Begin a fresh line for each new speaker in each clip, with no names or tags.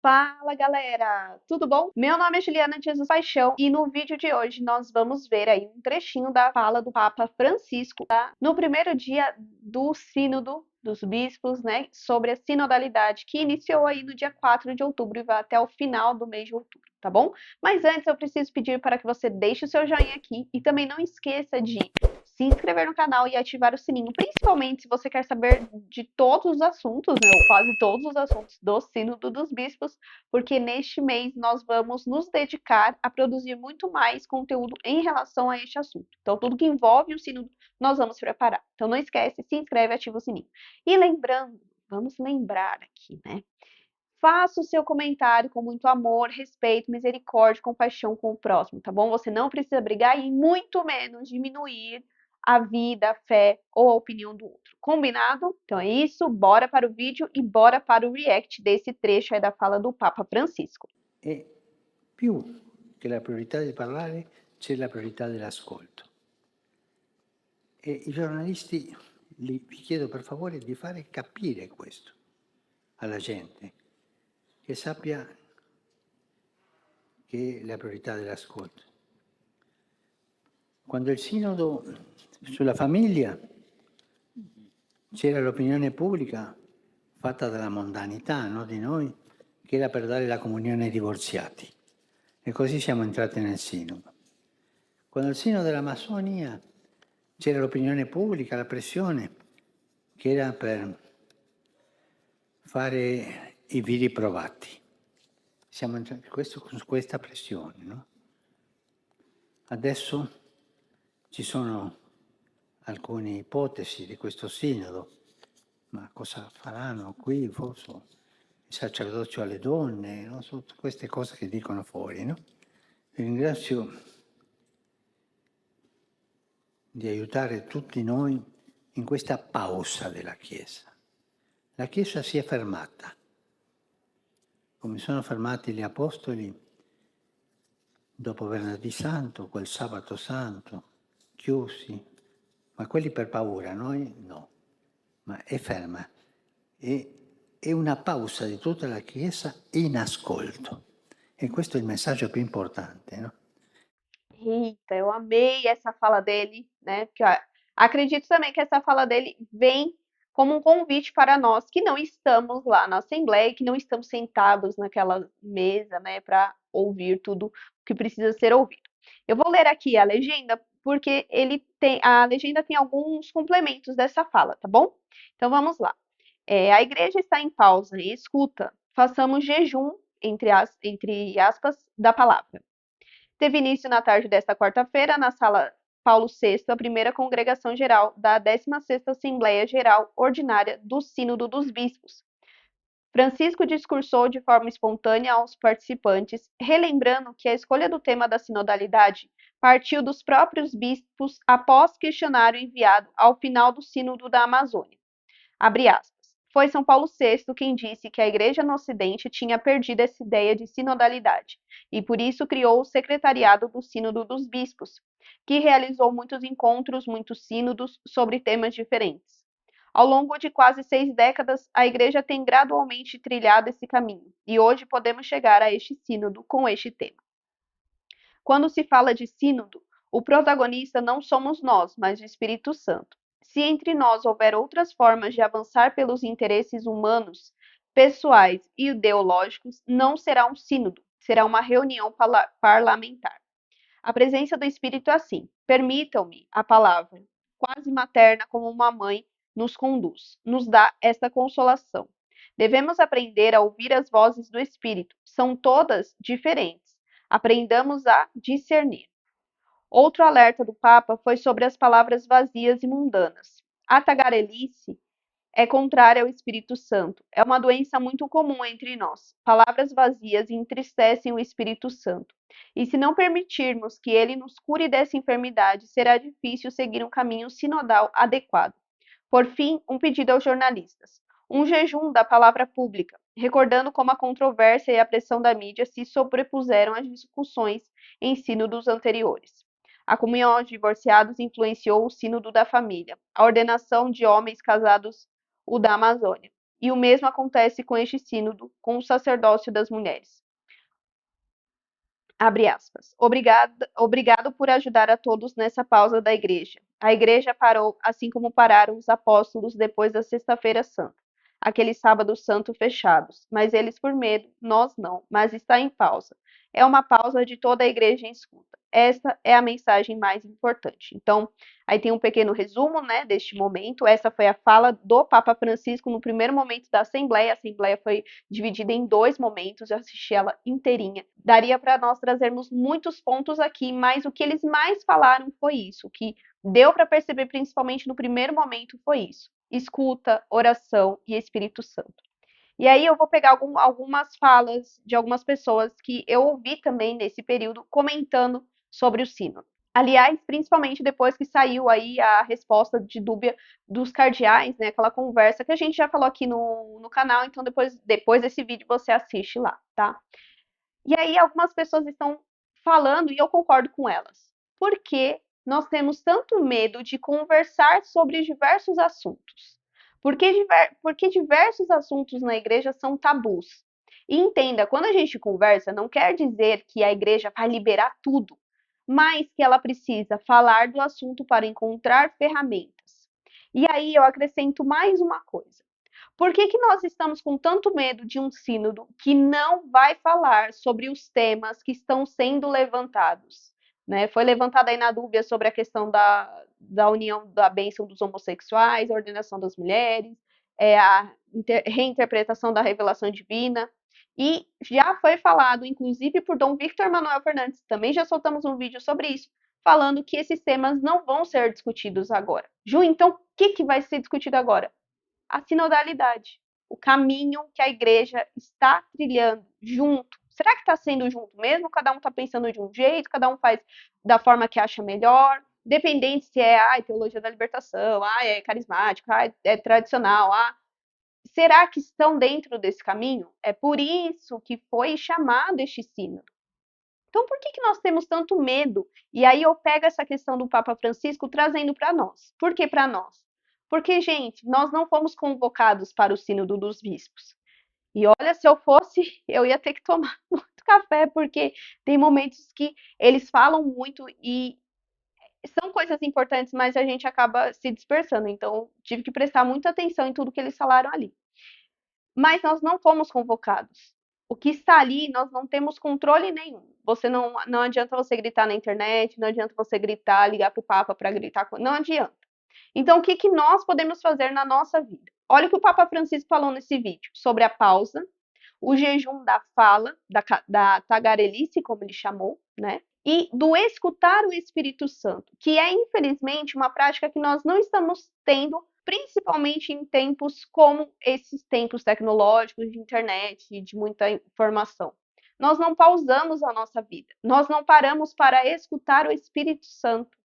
Fala galera, tudo bom? Meu nome é Juliana de Jesus Paixão e no vídeo de hoje nós vamos ver aí um trechinho da fala do Papa Francisco, tá? No primeiro dia do Sínodo dos Bispos, né, sobre a sinodalidade, que iniciou aí no dia 4 de outubro e vai até o final do mês de outubro, tá bom? Mas antes eu preciso pedir para que você deixe o seu joinha aqui e também não esqueça de se inscrever no canal e ativar o sininho, principalmente se você quer saber de todos os assuntos, né, ou quase todos os assuntos do Sínodo dos Bispos, porque neste mês nós vamos nos dedicar a produzir muito mais conteúdo em relação a este assunto. Então, tudo que envolve o Sínodo, nós vamos preparar. Então, não esquece, se inscreve e ativa o sininho. E lembrando, vamos lembrar aqui, né? Faça o seu comentário com muito amor, respeito, misericórdia, compaixão com o próximo, tá bom? Você não precisa brigar e muito menos diminuir a vida, a fé ou a opinião do outro. Combinado? Então é isso, bora para o vídeo e bora para o react desse trecho aí da fala do Papa Francisco.
E più che la priorità di parlare c'è la priorità dell'ascolto. E i giornalisti vi chiedo per favore di fare capire questo alla gente, che sappia che è la priorità dell'ascolto. Quando il sinodo sulla famiglia c'era l'opinione pubblica fatta dalla mondanità, no, di noi, che era per dare la comunione ai divorziati. E così siamo entrati nel sinodo. Quando il sinodo della massonia c'era l'opinione pubblica, la pressione, che era per fare i viri provati. Siamo entrati su questa pressione, no? Adesso ci sono alcune ipotesi di questo sinodo, ma cosa faranno qui, forse il sacerdozio alle donne, no? Sono queste cose che dicono fuori, no? Vi ringrazio di aiutare tutti noi in questa pausa della Chiesa. La Chiesa si è fermata, come sono fermati gli Apostoli dopo Venerdì Santo, quel Sabato Santo, chiusi, ma quelli per paura, noi no, ma è ferma. È una pausa di tutta la Chiesa in ascolto. E questo è il messaggio più importante, no?
Eita, eu amei essa fala dele, né? Porque ó, acredito também que essa fala dele vem como um convite para nós que não estamos lá na Assembleia, que não estamos sentados naquela mesa, né, para ouvir tudo o que precisa ser ouvido. Eu vou ler aqui a legenda, porque a legenda tem alguns complementos dessa fala, tá bom? Então vamos lá. A igreja está em pausa e escuta. Façamos jejum, entre aspas, da palavra. Teve início na tarde desta quarta-feira, na sala Paulo VI, a primeira congregação geral da 16ª Assembleia Geral Ordinária do Sínodo dos Bispos. Francisco discursou de forma espontânea aos participantes, relembrando que a escolha do tema da sinodalidade partiu dos próprios bispos após questionário enviado ao final do Sínodo da Amazônia. Abre aspas. Foi São Paulo VI quem disse que a Igreja no Ocidente tinha perdido essa ideia de sinodalidade, e por isso criou o Secretariado do Sínodo dos Bispos, que realizou muitos encontros, muitos sínodos sobre temas diferentes. Ao longo de quase 6 décadas, a Igreja tem gradualmente trilhado esse caminho, e hoje podemos chegar a este sínodo com este tema. Quando se fala de sínodo, o protagonista não somos nós, mas o Espírito Santo. Se entre nós houver outras formas de avançar pelos interesses humanos, pessoais e ideológicos, não será um sínodo, será uma reunião parlamentar. A presença do Espírito é assim. Permitam-me a palavra, quase materna como uma mãe, nos conduz, nos dá esta consolação. Devemos aprender a ouvir as vozes do Espírito. São todas diferentes. Aprendamos a discernir. Outro alerta do Papa foi sobre as palavras vazias e mundanas. A tagarelice é contrária ao Espírito Santo. É uma doença muito comum entre nós. Palavras vazias entristecem o Espírito Santo. E se não permitirmos que ele nos cure dessa enfermidade, será difícil seguir um caminho sinodal adequado. Por fim, um pedido aos jornalistas. Um jejum da palavra pública, recordando como a controvérsia e a pressão da mídia se sobrepuseram às discussões em sínodos anteriores. A comunhão aos divorciados influenciou o sínodo da família, a ordenação de homens casados, o da Amazônia. E o mesmo acontece com este sínodo, com o sacerdócio das mulheres. Abre aspas. Obrigado por ajudar a todos nessa pausa da igreja. A igreja parou, assim como pararam os apóstolos depois da Sexta-feira Santa, aquele sábado santo fechados. Mas eles por medo, nós não, mas está em pausa. É uma pausa de toda a igreja em escuta. Essa é a mensagem mais importante. Então, aí tem um pequeno resumo, né, deste momento. Essa foi a fala do Papa Francisco no primeiro momento da Assembleia. A Assembleia foi dividida em 2 momentos, eu assisti ela inteirinha. Daria para nós trazermos muitos pontos aqui, mas o que eles mais falaram foi isso. O que deu para perceber, principalmente no primeiro momento, foi isso: escuta, oração e Espírito Santo. E aí eu vou pegar algumas falas de algumas pessoas que eu ouvi também nesse período comentando sobre o sínodo. Aliás, principalmente depois que saiu aí a resposta de dúvida dos cardeais, né? Aquela conversa que a gente já falou aqui no canal, então depois desse vídeo você assiste lá, tá? E aí algumas pessoas estão falando, e eu concordo com elas. Por que nós temos tanto medo de conversar sobre diversos assuntos? Porque diversos assuntos na igreja são tabus. E entenda, quando a gente conversa, não quer dizer que a igreja vai liberar tudo, mas que ela precisa falar do assunto para encontrar ferramentas. E aí eu acrescento mais uma coisa. Por que nós estamos com tanto medo de um sínodo que não vai falar sobre os temas que estão sendo levantados? Né? Foi levantada aí na dúvida sobre a questão da união da bênção dos homossexuais, a ordenação das mulheres, a reinterpretação da revelação divina. E já foi falado, inclusive, por Dom Victor Manuel Fernandes, também já soltamos um vídeo sobre isso, falando que esses temas não vão ser discutidos agora. Ju, então, o que vai ser discutido agora? A sinodalidade, o caminho que a igreja está trilhando junto. Será que está sendo junto mesmo? Cada um está pensando de um jeito, cada um faz da forma que acha melhor, dependente se é teologia da libertação, é carismático, é tradicional, será que estão dentro desse caminho? É por isso que foi chamado este sínodo. Então, por que nós temos tanto medo? E aí eu pego essa questão do Papa Francisco trazendo para nós. Por que para nós? Porque, gente, nós não fomos convocados para o sínodo dos bispos. E olha, se eu fosse, eu ia ter que tomar muito café, porque tem momentos que eles falam muito e são coisas importantes, mas a gente acaba se dispersando. Então, tive que prestar muita atenção em tudo que eles falaram ali. Mas nós não fomos convocados. O que está ali, nós não temos controle nenhum. Você não adianta você gritar na internet, não adianta você gritar, ligar para o Papa para gritar, não adianta. Então, o que nós podemos fazer na nossa vida? Olha o que o Papa Francisco falou nesse vídeo sobre a pausa, o jejum da fala, da tagarelice, como ele chamou, né? E do escutar o Espírito Santo, que é, infelizmente, uma prática que nós não estamos tendo, principalmente em tempos como esses tempos tecnológicos, de internet e de muita informação. Nós não pausamos a nossa vida, nós não paramos para escutar o Espírito Santo,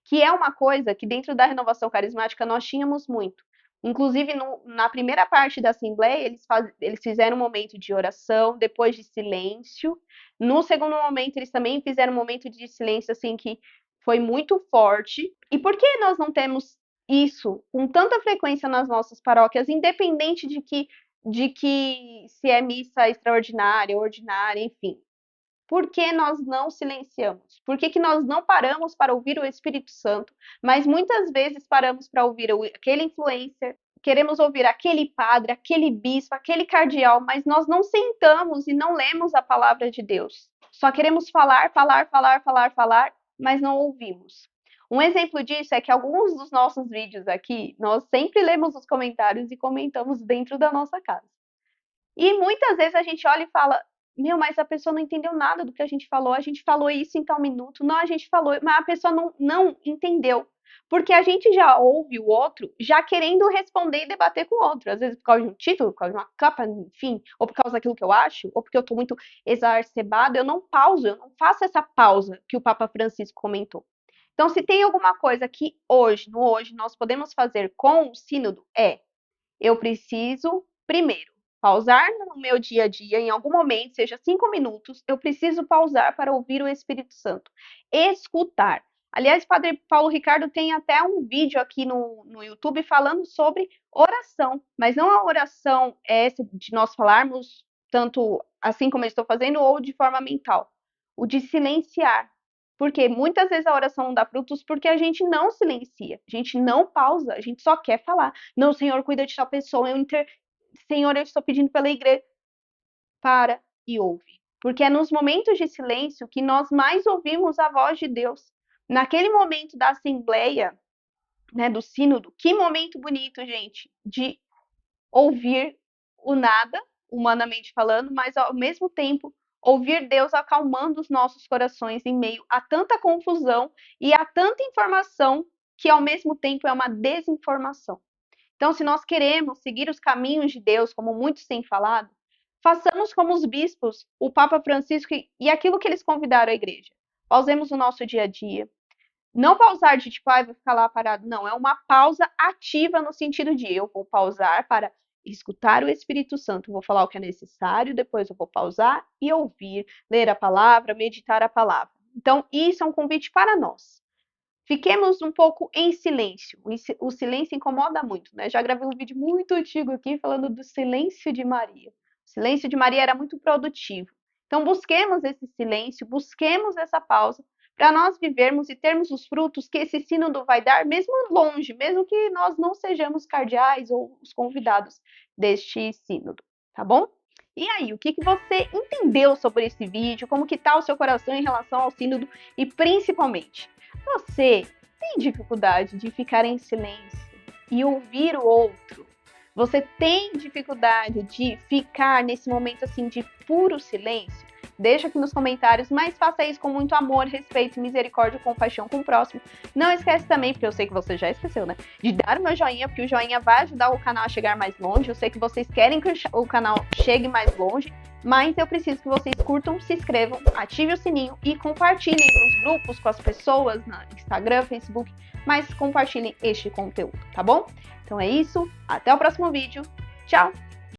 que é uma coisa que dentro da renovação carismática nós tínhamos muito. Inclusive, na primeira parte da Assembleia, eles fizeram um momento de oração, depois de silêncio. No segundo momento, eles também fizeram um momento de silêncio, assim, que foi muito forte. E por que nós não temos isso com tanta frequência nas nossas paróquias, independente de que se é missa extraordinária, ordinária, enfim? Por que nós não silenciamos? Por que nós não paramos para ouvir o Espírito Santo, mas muitas vezes paramos para ouvir aquele influencer, queremos ouvir aquele padre, aquele bispo, aquele cardeal, mas nós não sentamos e não lemos a palavra de Deus. Só queremos falar, falar, falar, falar, falar, mas não ouvimos. Um exemplo disso é que alguns dos nossos vídeos aqui, nós sempre lemos os comentários e comentamos dentro da nossa casa. E muitas vezes a gente olha e fala: meu, mas a pessoa não entendeu nada do que a gente falou isso em tal minuto, não, a gente falou, mas a pessoa não entendeu. Porque a gente já ouve o outro já querendo responder e debater com o outro. Às vezes por causa de um título, por causa de uma capa, enfim, ou por causa daquilo que eu acho, ou porque eu estou muito exacerbado, eu não pauso, eu não faço essa pausa que o Papa Francisco comentou. Então, se tem alguma coisa que hoje, nós podemos fazer com o sínodo, eu preciso, primeiro, pausar no meu dia a dia, em algum momento, seja 5 minutos, eu preciso pausar para ouvir o Espírito Santo. Escutar. Aliás, Padre Paulo Ricardo tem até um vídeo aqui no YouTube falando sobre oração, mas não a oração essa de nós falarmos tanto assim como eu estou fazendo ou de forma mental, o de silenciar. Porque muitas vezes a oração não dá frutos porque a gente não silencia, a gente não pausa, a gente só quer falar. Não, Senhor, cuida de tal pessoa, Senhor, eu estou pedindo pela igreja. Para e ouve. Porque é nos momentos de silêncio que nós mais ouvimos a voz de Deus. Naquele momento da assembleia, né, do sínodo, que momento bonito, gente, de ouvir o nada, humanamente falando, mas ao mesmo tempo ouvir Deus acalmando os nossos corações em meio a tanta confusão e a tanta informação que ao mesmo tempo é uma desinformação. Então, se nós queremos seguir os caminhos de Deus, como muitos têm falado, façamos como os bispos, o Papa Francisco e aquilo que eles convidaram a igreja. Pausemos o nosso dia a dia. Não pausar de tipo, vou ficar lá parado. Não, é uma pausa ativa no sentido de eu vou pausar para escutar o Espírito Santo, vou falar o que é necessário, depois eu vou pausar e ouvir, ler a palavra, meditar a palavra. Então, isso é um convite para nós. Fiquemos um pouco em silêncio. O silêncio incomoda muito, né? Já gravei um vídeo muito antigo aqui falando do silêncio de Maria. O silêncio de Maria era muito produtivo. Então, busquemos esse silêncio, busquemos essa pausa para nós vivermos e termos os frutos que esse sínodo vai dar, mesmo longe, mesmo que nós não sejamos cardeais ou os convidados deste sínodo, tá bom? E aí, o que você entendeu sobre esse vídeo? Como que tá o seu coração em relação ao sínodo? E principalmente, você tem dificuldade de ficar em silêncio e ouvir o outro? Você tem dificuldade de ficar nesse momento assim de puro silêncio? Deixa aqui nos comentários, mas faça isso com muito amor, respeito, misericórdia e compaixão com o próximo. Não esquece também, porque eu sei que você já esqueceu, né? De dar o meu joinha, porque o joinha vai ajudar o canal a chegar mais longe. Eu sei que vocês querem que o canal chegue mais longe, mas eu preciso que vocês curtam, se inscrevam, ativem o sininho e compartilhem nos grupos com as pessoas, no Instagram, Facebook, mas compartilhem este conteúdo, tá bom? Então é isso, até o próximo vídeo, tchau!